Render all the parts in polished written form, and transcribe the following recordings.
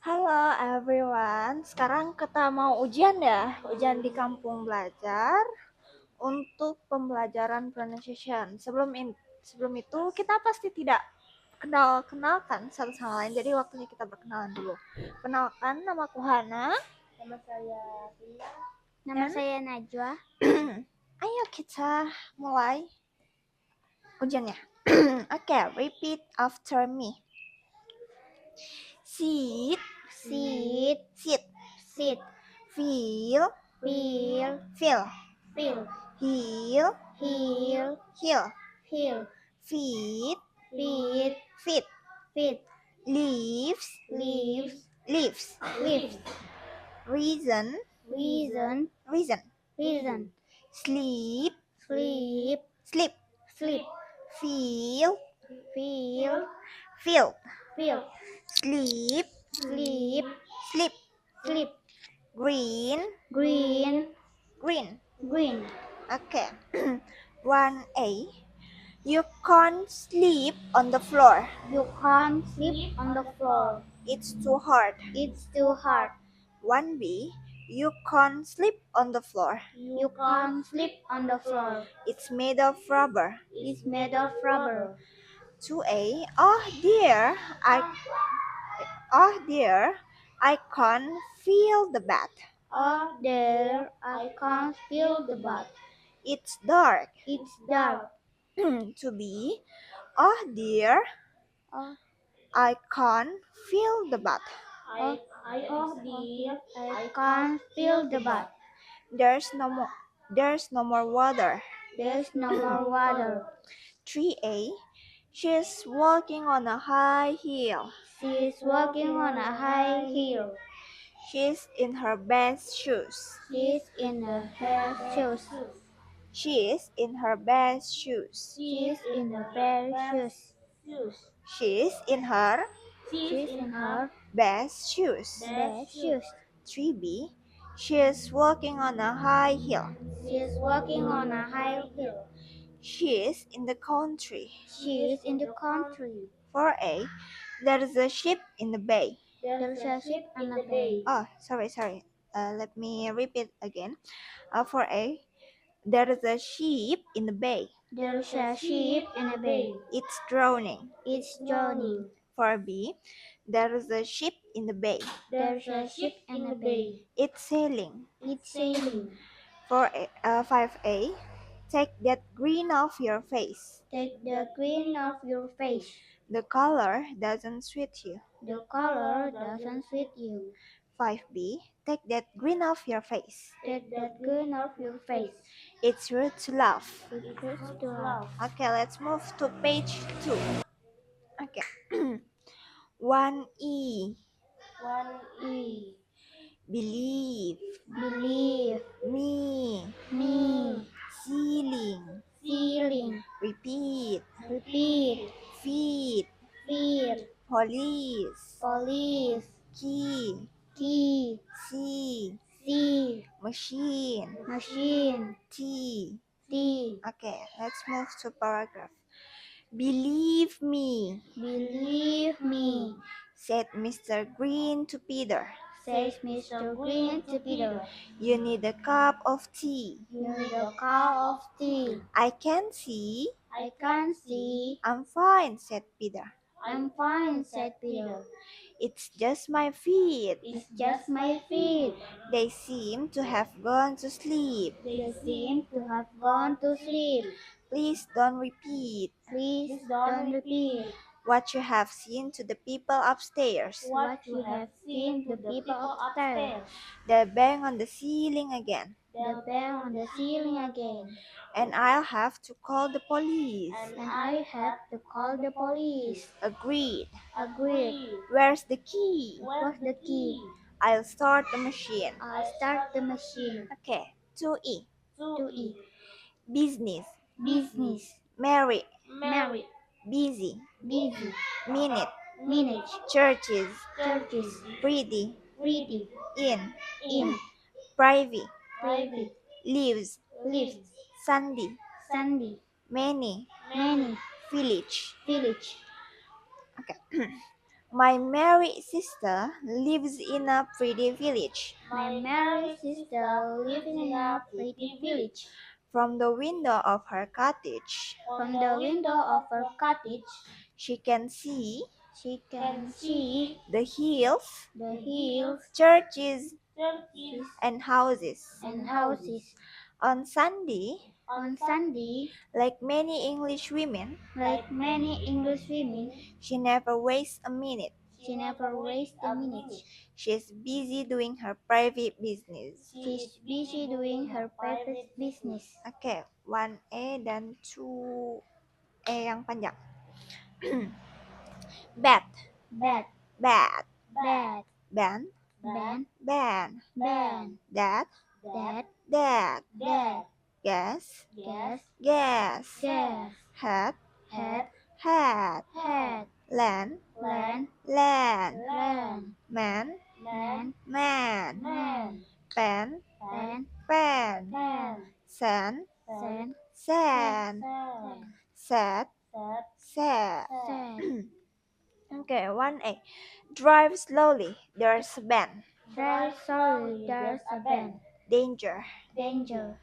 Halo everyone, sekarang kita mau ujian ya, ujian di kampung belajar untuk pembelajaran pronunciation. Sebelum itu kita pasti tidak kenalkan satu sama lain, jadi waktunya kita berkenalan dulu. Kenalkan, nama aku Hana. Nama saya Tina. Nama saya Najwa. Ayo kita mulai ujiannya. Oke, repeat after me. Sit, Sit, sit, sit, feel, feel, feel, feel, heel, heel, heel, heel, feet, feet, feet, feet, leaves, leaves, leaves, leaves, reason, reason, reason, reason, sleep, sleep, sleep, sleep, feel, feel, feel, feel, sleep, sleep, sleep, sleep, green, green, green. green. Okay. 1A. You can't sleep on the floor. You can't sleep on the floor. It's too hard. It's too hard. 1B. You can't sleep on the floor. You can't sleep on the floor. It's made of rubber. It's made of rubber. 2A. Oh dear, I can't feel the bed. Oh there, I can't feel the bed. It's dark. It's dark. 2B. Oh dear, Oh, I can't feel the bed. oh dear, I can't feel the bed. There's no more water. There's no more water. 3A. She's walking on a high hill. She's walking on a high hill. She's in her best shoes. She's in her shoes. She's in her best shoes. She's in her bare shoes. She's in her She's in her best shoes. bare shoes. 3B. She's walking on a high hill. She's walking on a high hill. She's in the country. She's in the country. 4A. There's a ship in the bay. There's a ship on the bay. Oh, sorry. Let me repeat again. 4A. There's a ship in the bay. There's a ship in the bay. It's drowning. It's drowning. 4B. There's a ship in the bay. There's a ship in the bay. It's sailing. It's sailing. 5A. Take that grin off your face. Take the grin off your face. The color doesn't suit you. The color doesn't fit you. 5B. Take that grin off your face. Take that grin off your face. It's rude to laugh. It hurts to laugh. Okay, let's move to page 2. Okay. 1E. 1E. Believe. Believe. Me. Me. Ceiling. Feeling. Repeat. Repeat. Feet. Fear. Police. Police. Key. Key. C. See. Machine. Machine. T. T. Okay, let's move to paragraph. Believe me, Believe me, said Mr. Green to Peter. says Mr. Green to Peter. You need a cup of tea. You need a cup of tea. I can see. I can't see. I'm fine, said Peter. I'm fine, said Peter. It's just my feet. It's just my feet. They seem to have gone to sleep. They seem to have gone to sleep. Please don't repeat Please don't repeat what you have seen to the people upstairs. what you have seen the people upstairs. They bang on the ceiling again. The bell on the ceiling again. And I'll have to call the police. And I have to call the police. Agreed. Agreed. Where's the key? What's the key? I'll start the machine. I'll start the machine. Okay. 2E. 2E. Business. Business. Marry. Marry. Busy. Busy. Minute. Minute. Churches. Churches. Pretty. Pretty. In. In. Private. Private. Leaves. Lives. Sunday. Sunday. Many. Many. Village. Village. Okay. My merry sister lives in a pretty village. My merry sister living in a pretty village. From the window of her cottage, From the window of her cottage, she can see she can see the hills, the hills, churches, churches, and houses. and houses. On Sunday, On Sunday, like many English women, like many English women, she never wastes a minute. she never wastes a minute. She's busy doing her private business. She's busy doing her private business. Oke, 1A dan 2E yang panjang. Bat, Bad, bat, bad, ban, ban, ban. ban, Dad, dad, dad. dad, Gas, gas, gas. gas, Hat, hat, hat. hat, Land, land, land. land, Man, man, man. man, Pen, pan, pen. pan, Sand, sand, sand. sand, Set, set. sad, Okay, 1A. Drive slowly. There's a bend. drive slowly, there's a bend, Danger. danger,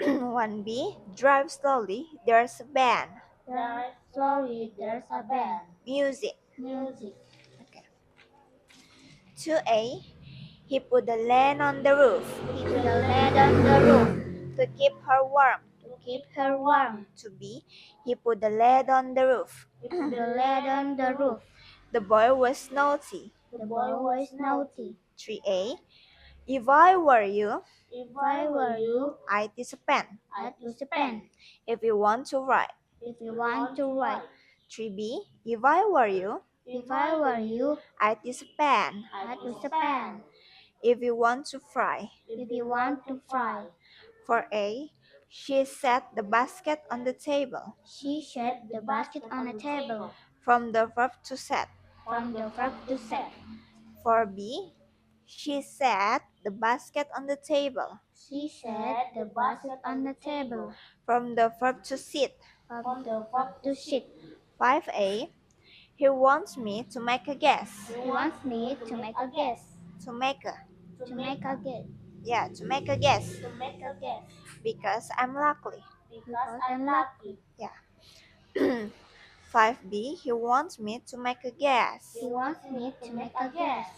1B. Drive slowly. There's a bend. drive slowly, there's a bend, Music. music, 2A. He put the lamp on the roof he put a lid on the roof to keep her warm. to keep her warm, 2B. He put the lid on the roof. he put the lid on the roof, The boy was naughty. the boy was naughty, 3A. If I were you, if I were you, I'd use a pen. I'd use a pen, If you want to write. if you want to write, 3B. If I were you, if I were you, I'd use a pen. I'd use a pen, If you want to fry. if you want to fry, 4A. She set the basket on the table. she set the basket on the table, From the verb to set. from the verb to set, 4B. She set the basket on the table. she set the basket on the table, From the verb to sit. from the verb to sit, 5A. He wants me to make a guess. he wants me to make a guess, To make a. to make a guess, Yeah, to make a guess. to make a guess, Because I'm lucky. because I'm lucky, 5B. He wants me to make a guess. he wants me to make a guess,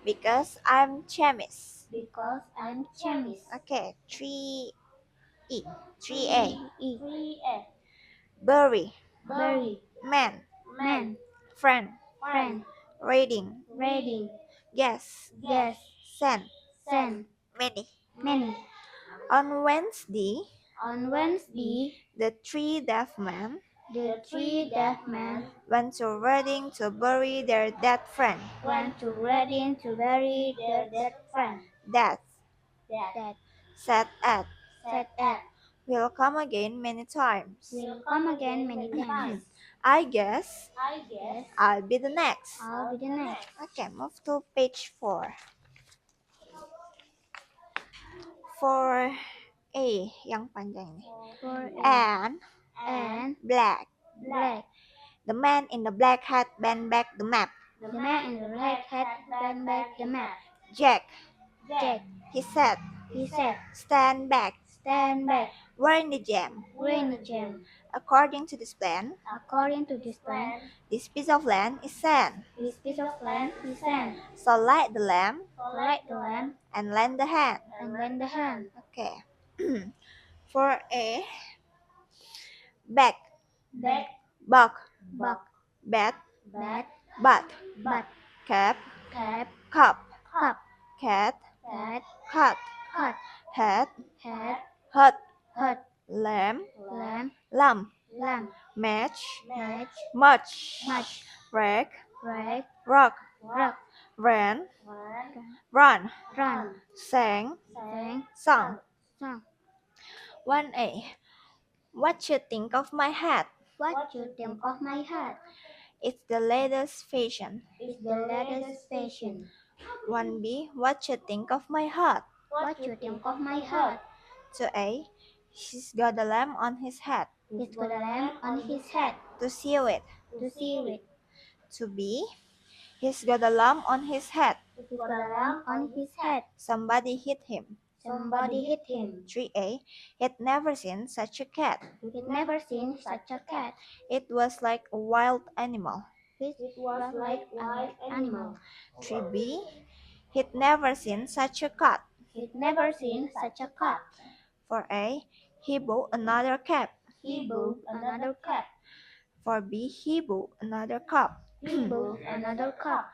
Because I'm chemist. because I'm chemist, Okay, 3E. 3A. E, 3F. Bury. bury, Man. man, Friend. friend, Reading. reading, Guess. guess, Send. send, Many. many. On Wednesday, On Wednesday, the 3 deaf men the 3 deaf men went to Reading to bury their dead friend. went to Reading to bury their dead friend. Death. That Said at. said that Will come again many times. will come again many times. I guess I guess I'll be the next. I'll be the next. Okay, move to page 4. 4A yang panjang ini. For And black. black, The man in the black hat bent back the map. the man in the black hat bent back the map. Jack, Jack, he said, he said, stand back. stand back. We're in the jam. We're in the jam. According to this plan, According to this plan, this piece of land is sand. this piece of land is sand. So light the lamp Light the lamp and lend the hand. and lend the hand. Okay. 4A. Back, Back, buck, buck, bat, bat, butt, butt, cap, cap, cup, cup, cat, cat, cut, cut, hat, hat, hut, hut, lamb, lamp, lump, lamp, match, match, much, much, rag, rag, rock, rock, ran, run, run, run, sang, sang, song. song. 1A. What you think of my hat? What you think of my hat? It's the latest fashion. It's the latest fashion. 1B. What you think of my hat? What you think of my hat? 2A. He's got a lamp on his hat. He's got a lamp on his head To see it. to see it. 2B. He's got a lump on his head. He's got a lump on his head. Somebody hit him. Somebody hit him. 3a. He'd never seen such a cat. He'd never seen such a cat. It was like a wild animal. It was like an animal. 3b. He'd never seen such a cat. He'd never seen such a cat. 4a. He bought another cap. He bought another cat. 4b. He bought another cup. He bought another cup.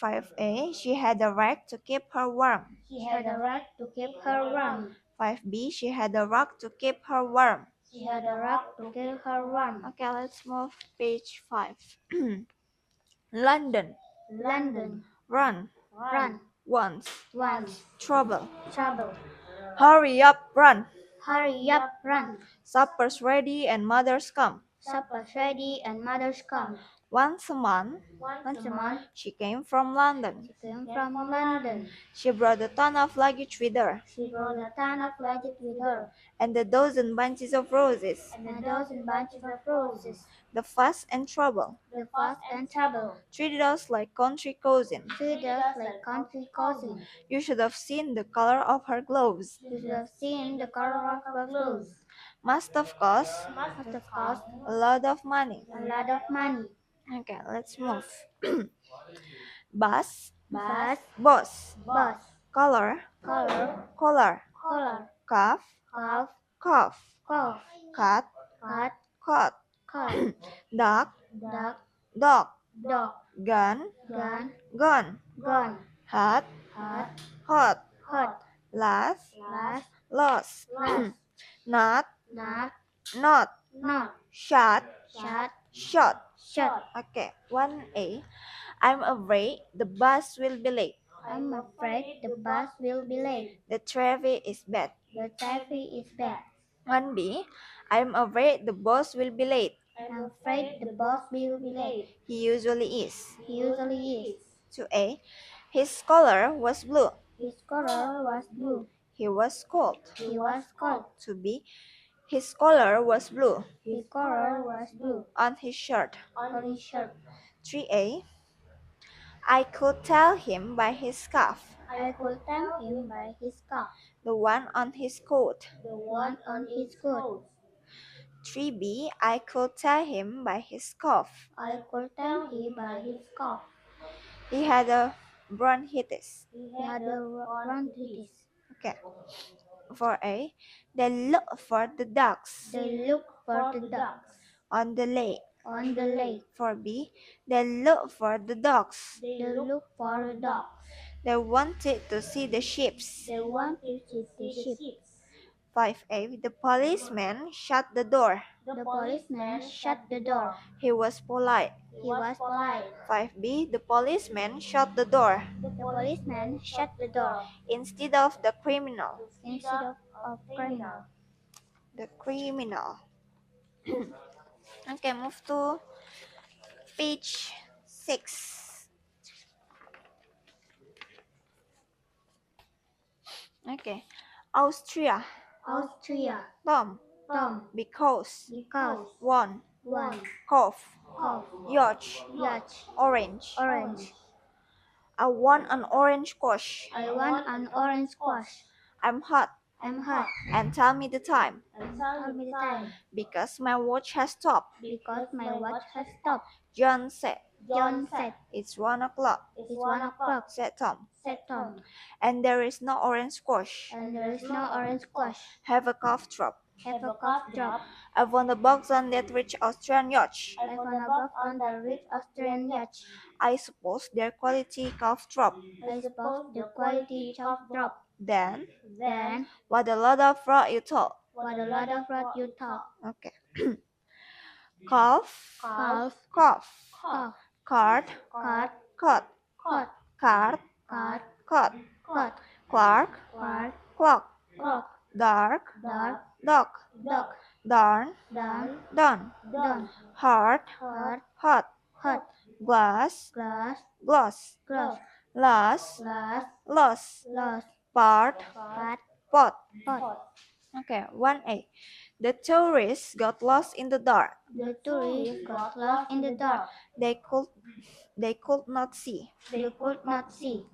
5a. She had a rag to keep her warm. She had a rag to keep her warm. 5b. She had a rug to keep her warm. She had a rag to keep her warm. Okay, let's move page 5. London. London. Run. Run. Once. Once. Trouble. Trouble. Hurry up, run. Hurry up, run. Supper's ready and mother's come. Supper's ready and mother's come. Once a month, Once a month, she came from London. she came from London. She brought a ton of luggage with her, She brought a ton of luggage with her, and a dozen bunches of roses. and a dozen bunches of roses. The fuss and trouble. The fuss and trouble. Treated us like country cousins. Treated us like country cousins. You should have seen the color of her gloves. You should have seen the color of her clothes. Must have cost Must have cost a lot of money. a lot of money. Okay, let's move. Bus, Bus, boss, bus, color, color, collar, collar, cuff, cuff, cuff, cuff, cut, cut, cut, cut, duck, duck, dog, dog, gun, gun, gun, gun, hat, hat, hot, hot, last, last, lost, last, not, not, not, not, shot, shut, shot. shut. Okay, 1a. I'm afraid the bus will be late. I'm afraid the bus will be late. The traffic is bad. The traffic is bad. 1b. I'm afraid the boss will be late. I'm afraid the bus will be late. He usually is. He usually is. 2a. His color was blue. His color was blue. He was cold. He was cold. 2b. His color was blue His color was blue on his shirt. on his shirt. 3a. I could tell him by his scarf, I could tell him by his scarf, the one on his coat. the one on his coat. 3b. I could tell him by his scarf. I could tell him by his scarf. He had a bronchitis. He had a bronchitis. Okay. 4a. They looked for the ducks They looked for the ducks on the lake. on the lake. 4b. They looked for the dogs. They looked for the ducks. They wanted to see the ships. They wanted to see the ship. 5a. The policeman shut the door. The policeman shut the door. He was polite. He was polite. 5b. The policeman shut the door The policeman shut the door instead of the criminal. instead of criminal. The criminal. Okay, move to page 6. Okay. Austria. Austria. Tom. Tom. Because. Because. One. One. Cough. Cough. Yacht. Yacht. Orange. Orange. I want an orange squash. I want an orange squash. I'm hot. I'm hot. And tell me the time. Tell me the time. Because my watch has stopped. Because my watch has stopped. John said. John said. It's 1 o'clock, It's 1 o'clock. said Tom. Said Tom. And there is no orange squash. And there is no orange squash. Have a cough drop. Have a cough drop. I want a box on that rich Austrian yacht. I found a box on the rich Austrian yacht. I suppose their quality cough drop. I suppose the quality cough drop. Then, Then, what a lot of fraud you talk. what a lot of rot you talk. Okay. Cough, Cough. cough. Cough. Card, Cut. cut. Cut. Card, Cut. cut. Cut. Clark, Quart. clock. Clock. Dark, Dark. dog. Duck. Darn, Done. done. Done. Heart, Hot. hot. Hot. Glass, Glass. gloss. Glass. Last, Glass. loss. Lost. Part, Pot. pot. Pot. Okay, 1a. The tourists got lost in the dark. The tourists got lost in the dark. They could they could not see. They could not see.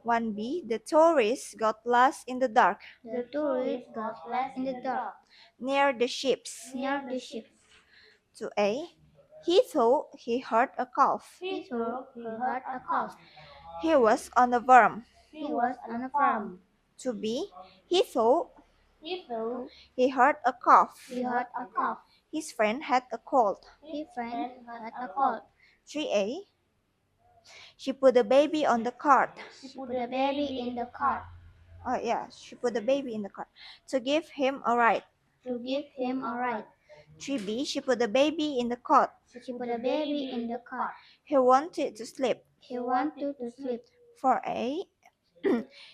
1b, the tourists got lost in the dark The tourists got lost in the dark near the ships. near the ship. 2a, he thought he heard a cough. He thought he heard a cough. He was on a worm. He was on a farm. 2b, he thought He thought he heard a cough. he heard a cough. His friend had a cold. His friend had a cold. 3a, she put the baby on the cart. She put the baby in the cart Oh yeah, she put the baby in the cart to give him a ride. to give him a ride. 3b, she put the baby in the cot. She put the baby in the cart. He wanted to sleep. He wanted to sleep. 4a,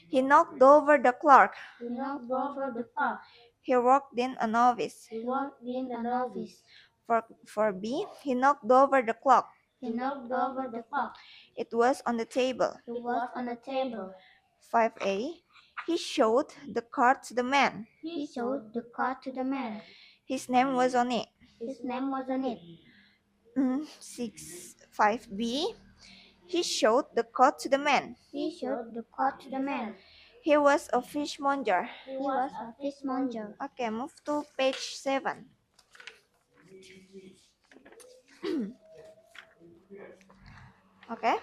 he knocked over the clock. He knocked over the cart. He walked in a novice. He walked in a novice. 4b, he knocked over the clock. He knocked over the clock. It was on the table. It was on the table. 5a, he showed the card to the man. He showed the card to the man. His name was on it. His name was on it. 5b, he showed the card to the man. He showed the card to the man. He was a fishmonger. He was a fishmonger. Okay, move to page 7. Okay.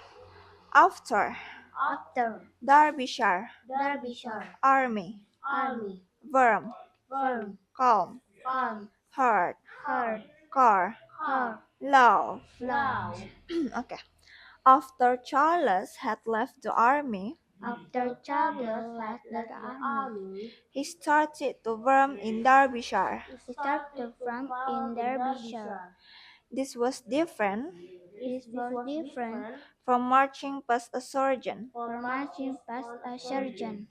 After After Derbyshire, Derbyshire, army, army, worm, firm, calm, farm, hard, herd, car, car, love. plow. Okay. After Charles had left the army, After Charles left the army, he started to worm in Derbyshire. he started from in Derbyshire. This was different This was different from marching past a surgeon. from marching past a surgeon.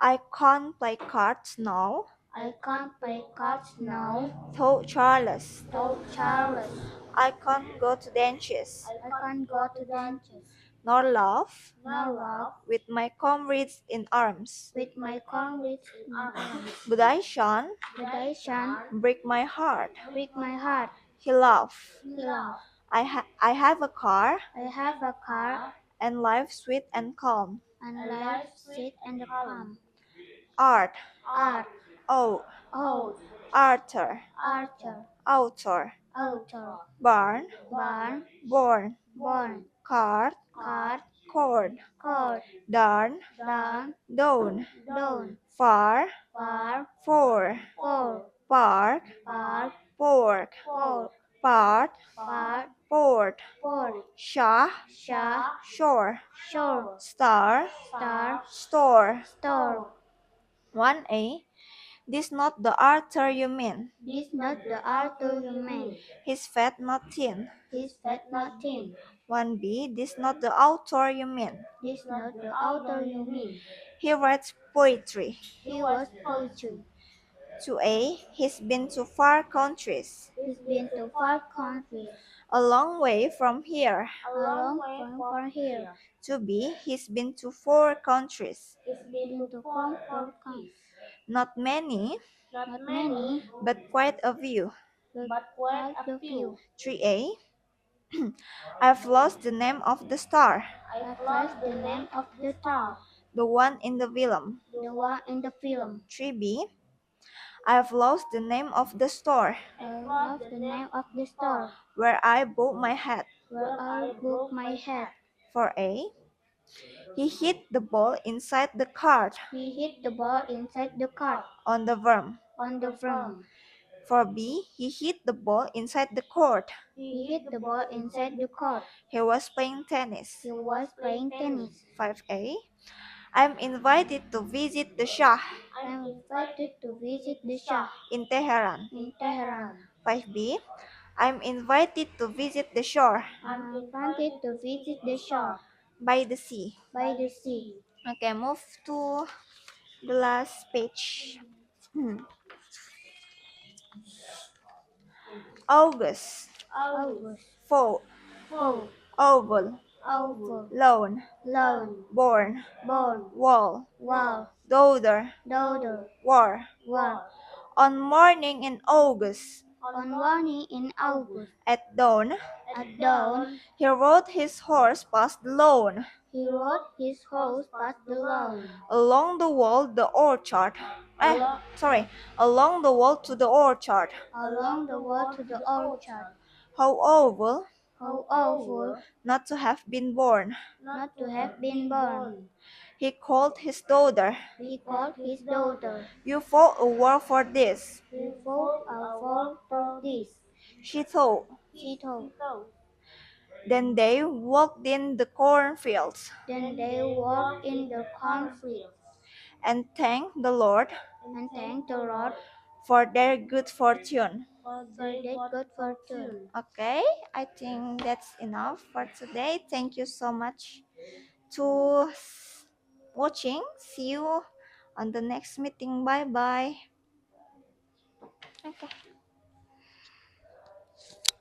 I can't play cards now, I can't play cards now, thought Charles. told Charles. I can't go to dances, I can't go to dances, nor laugh nor walk with my comrades in arms. with my comrades in arms. But I shan't But I shan't break my heart. break my heart. He laughed. He laughed. I have a car I have a car and life sweet and calm. and life sweet and calm. Art, Art, oh, Arthur, Archer, author, author, barn, barn, born, born, cart, card, cord, cord, darn, down, dawn, dawn, far, far, for, for, park, park, pork, for, part, part, port, for, shah, shah, shore, shore, star, star, store. store. 1a, this not the Arthur you mean. This not the Arthur you mean. He's fat, not thin. This fat not thin. 1b, this not the author you mean. This not the author you mean. He writes poetry. He was poetry. 2a, he's been to far countries, He's been to far countries, a long way from here. a long way from here. 2b, he's been to 4 countries, He's been to far countries. not many, Not many, but quite a few. but quite a few. 3a, I've lost the name of the star, I've lost the name of the star, the one in the film. the one in the film. 3b, I've lost the name of the store I've lost the name of the store where I bought my hat. where I broke my head. 4a, he hit the ball inside the cart He hit the ball inside the cart on the worm. on the front. 4b, he hit the ball inside the court. He hit the ball inside the court. He was playing tennis. He was playing tennis. 5a, I'm invited to visit the Shah I'm invited to visit the Shah in Tehran. in Tehran. 5b, I'm invited to visit the shore I'm invited to visit the shore by the sea. by the sea. Okay, move to the last page. August, August, fall, fall, oval, oval, lone, lone, born, born, wall, wall, daughter, daughter, war. war. On morning in August, On morning in August, at dawn, At dawn, he rode his horse past the lawn, he rode his horse past the lawn. along the wall the orchard. Along the wall to the orchard. Along the wall to the orchard. How awful How awful not to have been born. not to have been born. He called his daughter. He called his daughter. You fought a war for this, We fought a war for this, she thought. she told. Then they walked in the cornfields Then they walked in the cornfield and thanked the Lord and thanked the Lord for their good fortune. for their good fortune. Okay, I think that's enough for today. Thank you so much to watching. See you on the next meeting. Bye bye. Okay.